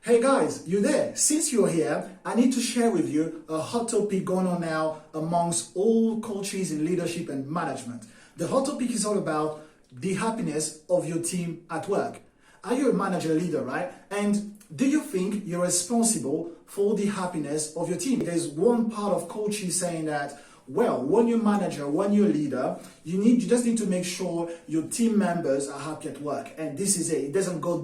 Hey guys, you there? Since you're here, I need to share with you a hot topic going on now amongst all coaches in leadership and management. The hot topic is all about the happiness of your team at work. Are you a manager leader, right? And do you think you're responsible for the happiness of your team? There's one part of coaches saying that, well, when you're a manager, when you're a leader, you just need to make sure your team members are happy at work. And this is it. It doesn't go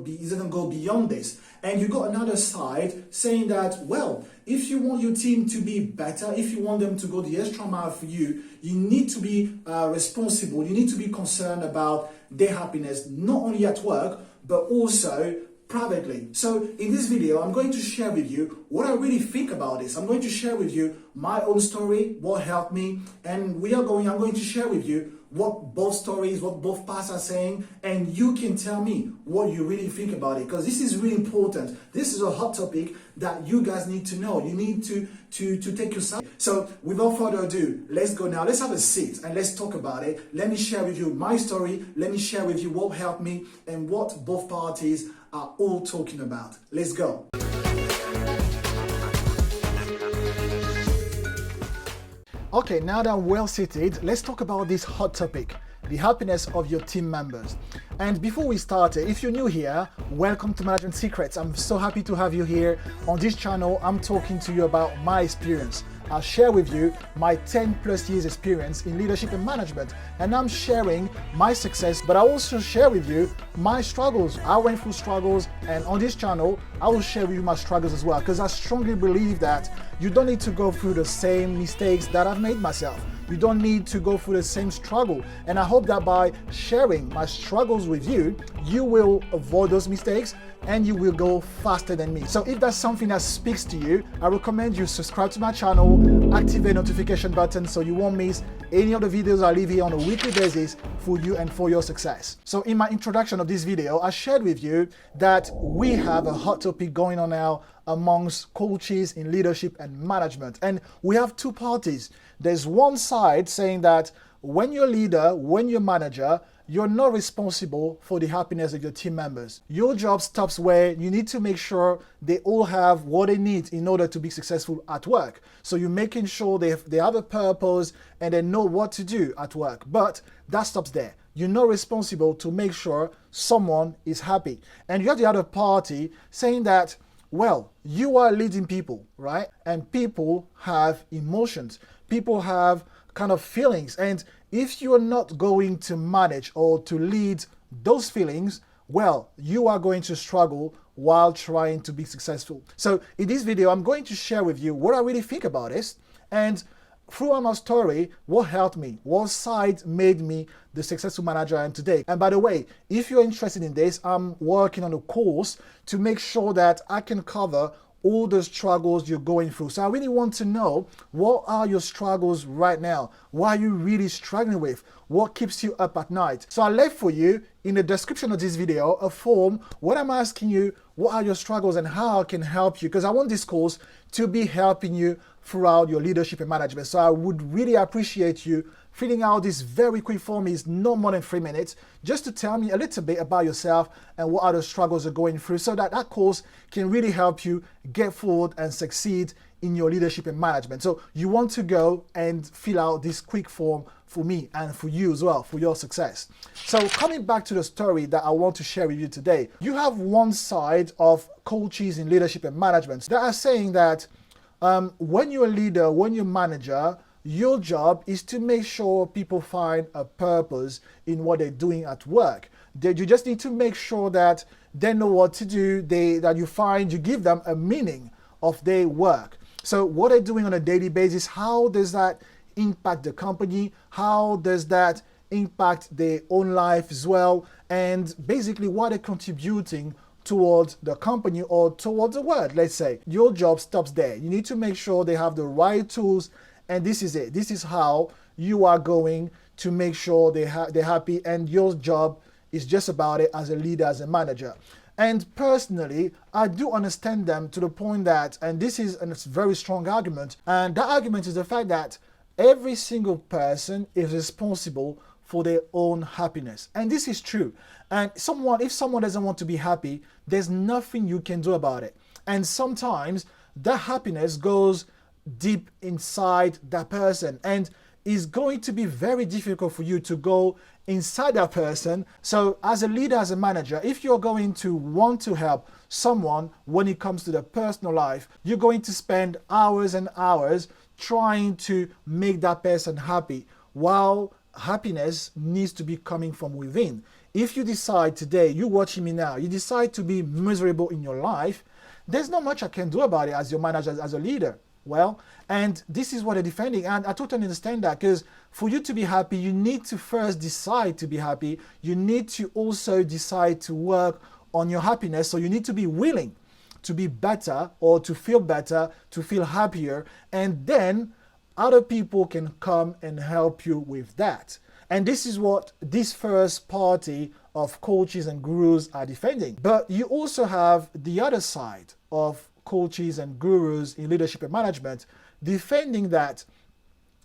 beyond this. And you got another side saying that, well, if you want your team to be better, if you want them to go the extra mile for you, you need to be responsible. You need to be concerned about their happiness, not only at work, but also privately. So in this video, I'm going to share with you what I really think about this. I'm going to share with you my own story, what helped me, and I'm going to share with you what both stories, what both paths are saying, and you can tell me what you really think about it, because this is really important. This is a hot topic that you guys need to know. You need to take your side. So without further ado, let's go now. Let's have a seat and let's talk about it. Let me share with you my story. Let me share with you what helped me and what both parties are all talking about. Let's go. Okay, now that I'm well seated, let's talk about this hot topic, the happiness of your team members. And before we start, if you're new here, welcome to Management Secrets. I'm so happy to have you here. On this channel, I'm talking to you about my experience. I'll share with you my 10 plus years experience in leadership and management, and I'm sharing my success, but I also share with you my struggles. I went through struggles, and on this channel I will share with you my struggles as well, because I strongly believe that you don't need to go through the same mistakes that I've made myself. You don't need to go through the same struggle, and I hope that by sharing my struggles with you, you will avoid those mistakes and you will go faster than me. So if that's something that speaks to you, I recommend you subscribe to my channel, activate the notification button so you won't miss any of the videos I leave here on a weekly basis for you and for your success. So in my introduction of this video, I shared with you that we have a hot topic going on now amongst coaches in leadership and management. And we have two parties. There's one side saying that when you're a leader, when you're a manager, you're not responsible for the happiness of your team members. Your job stops where you need to make sure they all have what they need in order to be successful at work. So you're making sure they have a purpose and they know what to do at work. But that stops there. You're not responsible to make sure someone is happy. And you have the other party saying that, well, you are leading people, right? And people have emotions. People have kind of feelings. And if you're not going to manage or to lead those feelings, well, you are going to struggle while trying to be successful. So in this video, I'm going to share with you what I really think about this, and throughout my story, what helped me, what side made me the successful manager I am today. And by the way, if you're interested in this, I'm working on a course to make sure that I can cover all the struggles you're going through. So I really want to know, what are your struggles right now? What are you really struggling with? What keeps you up at night? So I left for you in the description of this video a form where I'm asking you, what are your struggles and how I can help you? Because I want this course to be helping you throughout your leadership and management. So I would really appreciate you filling out this very quick form. Is no more than 3 minutes, just to tell me a little bit about yourself and what other struggles you're going through, so that course can really help you get forward and succeed in your leadership and management. So you want to go and fill out this quick form for me and for you as well, for your success. So coming back to the story that I want to share with you today, you have one side of coaches in leadership and management that are saying that when you're a leader, when you're a manager, your job is to make sure people find a purpose in what they're doing at work. You just need to make sure that they know what to do, you give them a meaning of their work. So what they're doing on a daily basis, how does that impact the company? How does that impact their own life as well? And basically what they're contributing towards the company or towards the world, let's say. Your job stops there. You need to make sure they have the right tools, and this is it. This is how you are going to make sure they're happy, and your job is just about it as a leader, as a manager. And personally, I do understand them to the point that, and this is a very strong argument, and that argument is the fact that every single person is responsible for their own happiness. And this is true. And if someone doesn't want to be happy, there's nothing you can do about it. And sometimes that happiness goes deep inside that person, and it's going to be very difficult for you to go inside that person. So as a leader, as a manager, if you're going to want to help someone when it comes to their personal life, you're going to spend hours and hours trying to make that person happy, while happiness needs to be coming from within. If you decide today, you watching me now, you decide to be miserable in your life, there's not much I can do about it as your manager, as a leader. Well, and this is what they're defending, and I totally understand that, because for you to be happy, you need to first decide to be happy. You need to also decide to work on your happiness, so you need to be willing to be better, or to feel happier, and then other people can come and help you with that. And this is what this first party of coaches and gurus are defending. But you also have the other side of coaches and gurus in leadership and management defending that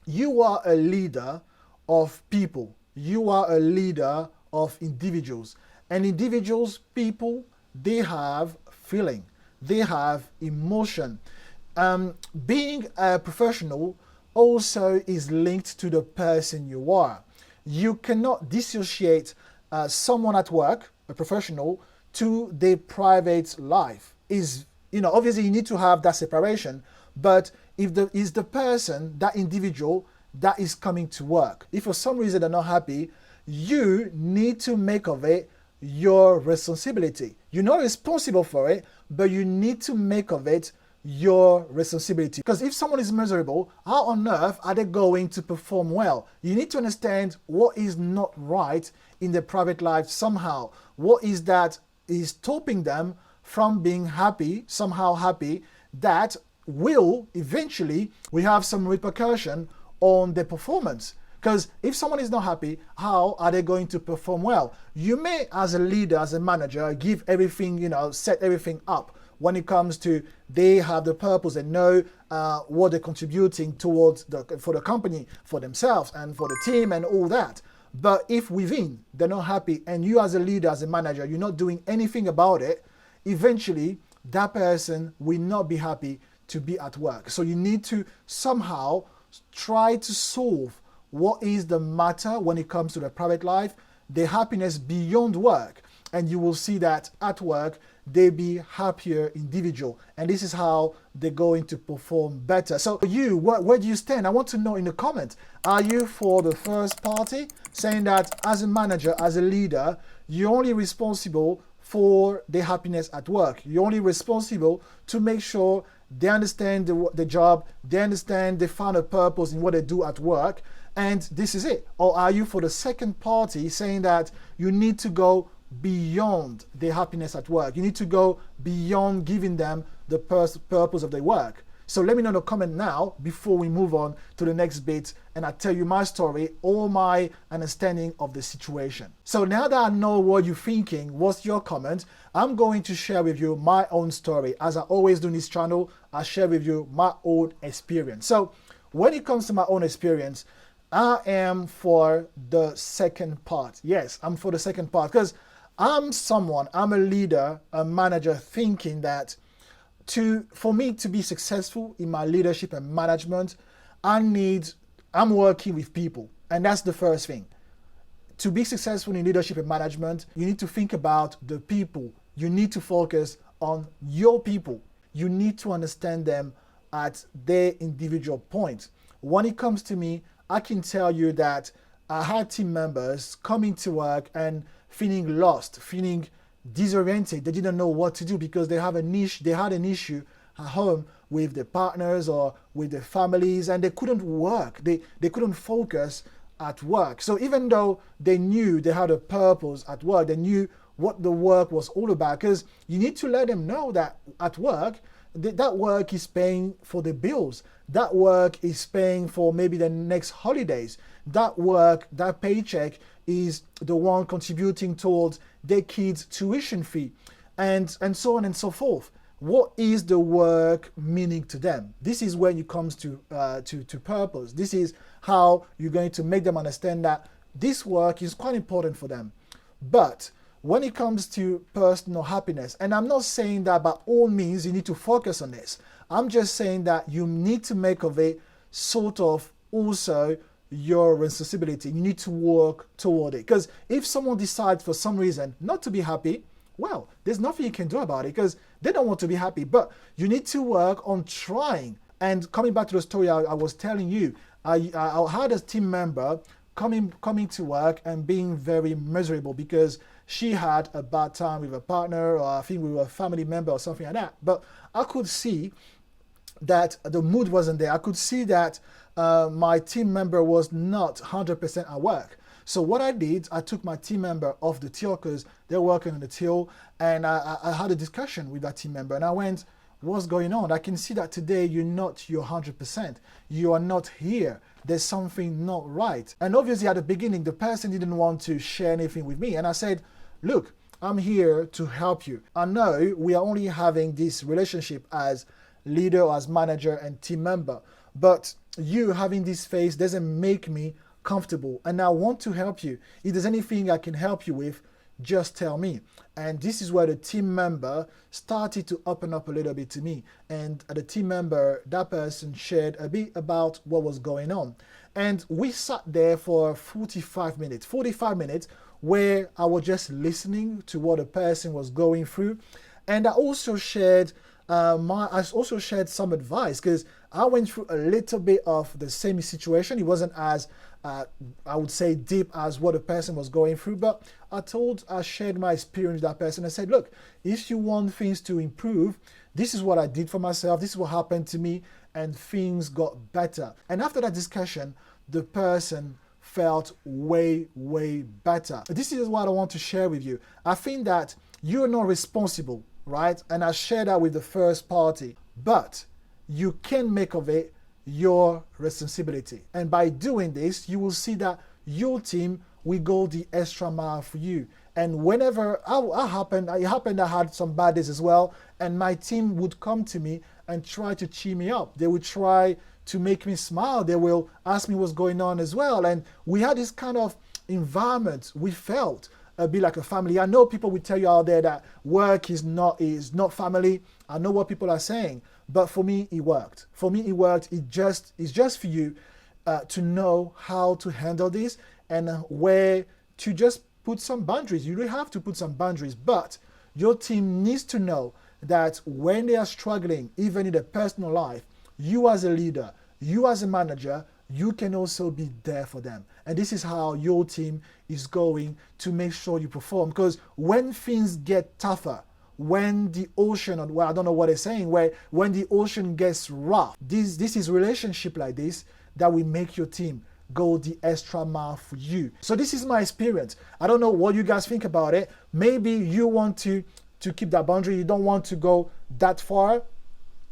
you are a leader of people. You are a leader of individuals. And individuals, people, they have feeling. They have emotion. Being a professional also is linked to the person you are. You cannot dissociate someone at work, a professional, to their private life. Obviously you need to have that separation, but if is the person, that individual, that is coming to work, if for some reason they're not happy, you need to make of it your responsibility. You're not responsible for it, but you need to make of it your responsibility. Because if someone is miserable, how on earth are they going to perform well? You need to understand what is not right in their private life somehow. What is that is stopping them from being happy, somehow happy, that will eventually we have some repercussion on their performance. Because if someone is not happy, how are they going to perform well? You may, as a leader, as a manager, give everything, set everything up when it comes to they have the purpose and know what they're contributing towards for the company, for themselves, and for the team and all that. But if within they're not happy, and you as a leader, as a manager, you're not doing anything about it, eventually that person will not be happy to be at work. So you need to somehow try to solve what is the matter when it comes to the private life, the happiness beyond work. And you will see that at work, they be happier individual. And this is how they're going to perform better. So you, where do you stand? I want to know in the comments. Are you for the first party, saying that as a manager, as a leader, you're only responsible for their happiness at work? You're only responsible to make sure they understand the job, they understand they found a purpose in what they do at work, and this is it? Or are you for the second party, saying that you need to go beyond their happiness at work? You need to go beyond giving them the purpose of their work. So let me know in the comment now before we move on to the next bit, and I tell you my story or my understanding of the situation. So now that I know what you're thinking, what's your comment, I'm going to share with you my own story. As I always do in this channel, I share with you my own experience. So when it comes to my own experience, I am for the second part. Yes, I'm for the second part, because I'm a leader, a manager, thinking that for me to be successful in my leadership and management, I'm working with people. And that's the first thing. To be successful in leadership and management, you need to think about the people. You need to focus on your people. You need to understand them at their individual point. When it comes to me, I can tell you that I had team members coming to work and feeling lost, feeling disoriented. They didn't know what to do because they had an issue at home with their partners or with their families, and they couldn't work. They couldn't focus at work. So even though they knew they had a purpose at work, they knew what the work was all about, because you need to let them know that at work, that work is paying for the bills. That work is paying for maybe the next holidays. That work, that paycheck is the one contributing towards their kids' tuition fee, and so on and so forth. What is the work meaning to them? This is when it comes to purpose. This is how you're going to make them understand that this work is quite important for them. But when it comes to personal happiness, and I'm not saying that by all means you need to focus on this. I'm just saying that you need to make of it sort of also your responsibility. You need to work toward it. Because if someone decides for some reason not to be happy, well, there's nothing you can do about it because they don't want to be happy. But you need to work on trying. And coming back to the story I was telling you, I had a team member coming to work and being very miserable because she had a bad time with a partner, or I think with a family member or something like that. But I could see that the mood wasn't there. I could see that my team member was not 100% at work. So what I did, I took my team member off the till because they're working on the till, and I had a discussion with that team member, and I went, what's going on? I can see that today you're not your 100%. You are not here. There's something not right. And obviously at the beginning, the person didn't want to share anything with me. And I said, look, I'm here to help you. I know we are only having this relationship as leader, as manager and team member, but you having this face doesn't make me comfortable, and I want to help you. If there's anything I can help you with, just tell me. And this is where the team member started to open up a little bit to me. And the team member, that person shared a bit about what was going on. And we sat there for 45 minutes where I was just listening to what the person was going through. And I also shared some advice because I went through a little bit of the same situation. It wasn't as I would say deep as what the person was going through, but I shared my experience with that person. I said, look, if you want things to improve, this is what I did for myself, this is what happened to me, and things got better. And after that discussion, the person felt way better. This is what I want to share with you. I think that you're not responsible, right? And I shared that with the first party, but you can make of it your responsibility. And by doing this, you will see that your team will go the extra mile for you. And whenever it happened, I had some bad days as well, and my team would come to me and try to cheer me up. They would try to make me smile. They will ask me what's going on as well. And we had this kind of environment. We felt a bit like a family. I know people will tell you out there that work is not family. I know what people are saying, but for me it worked. It's just for you to know how to handle this and where to just put some boundaries. You really have to put some boundaries, but your team needs to know that when they are struggling, even in their personal life, you as a leader, you as a manager, you can also be there for them. And this is how your team is going to make sure you perform. Because when things get tougher, when the ocean, well, I don't know what they're saying, when the ocean gets rough, this is relationship like this that will make your team go the extra mile for you. So this is my experience. I don't know what you guys think about it. Maybe you want to keep that boundary. You don't want to go that far.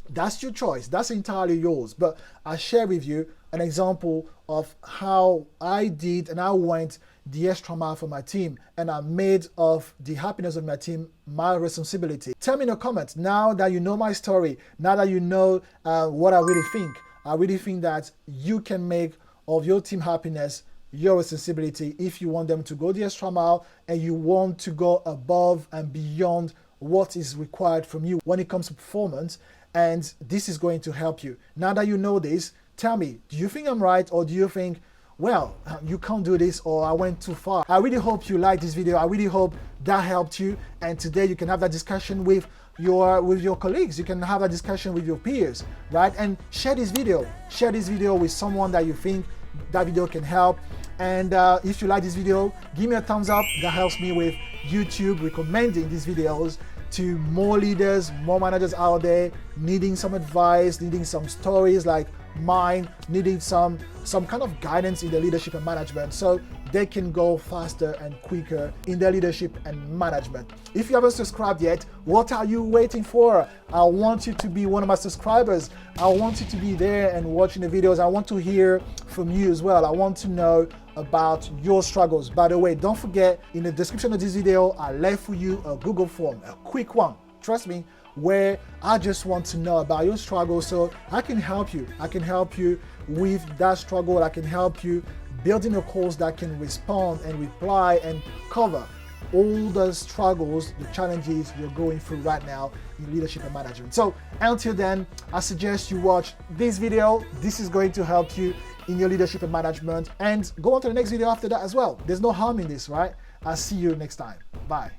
That's your choice. That's entirely yours. But I share with you an example of how I did and I went the extra mile for my team, and I made of the happiness of my team my responsibility. Tell me in the comments, now that you know my story, now that you know what I really think that you can make of your team happiness your responsibility if you want them to go the extra mile and you want to go above and beyond what is required from you when it comes to performance. And this is going to help you. Now that you know this, tell me, do you think I'm right, or do you think, well, you can't do this, or I went too far? I really hope you liked this video. I really hope that helped you. And today you can have that discussion with your colleagues. You can have a discussion with your peers, right? And share this video. Share this video with someone that you think that video can help. And if you like this video, give me a thumbs up. That helps me with YouTube recommending these videos to more leaders, more managers out there needing some advice, needing some stories like mine, needing some kind of guidance in their leadership and management so they can go faster and quicker in their leadership and management. If you haven't subscribed yet, what are you waiting for? I want you to be one of my subscribers. I want you to be there and watching the videos. I want to hear from you as well. I want to know about your struggles. By the way, don't forget, in the description of this video, I left for you a Google form, a quick one, trust me, where I just want to know about your struggle so I can help you. I can help you with that struggle. I can help you building a course that can respond and reply and cover all the struggles, the challenges you're going through right now in leadership and management. So until then, I suggest you watch this video. This is going to help you in your leadership and management, and go on to the next video after that as well. There's no harm in this, right? I'll see you next time. Bye.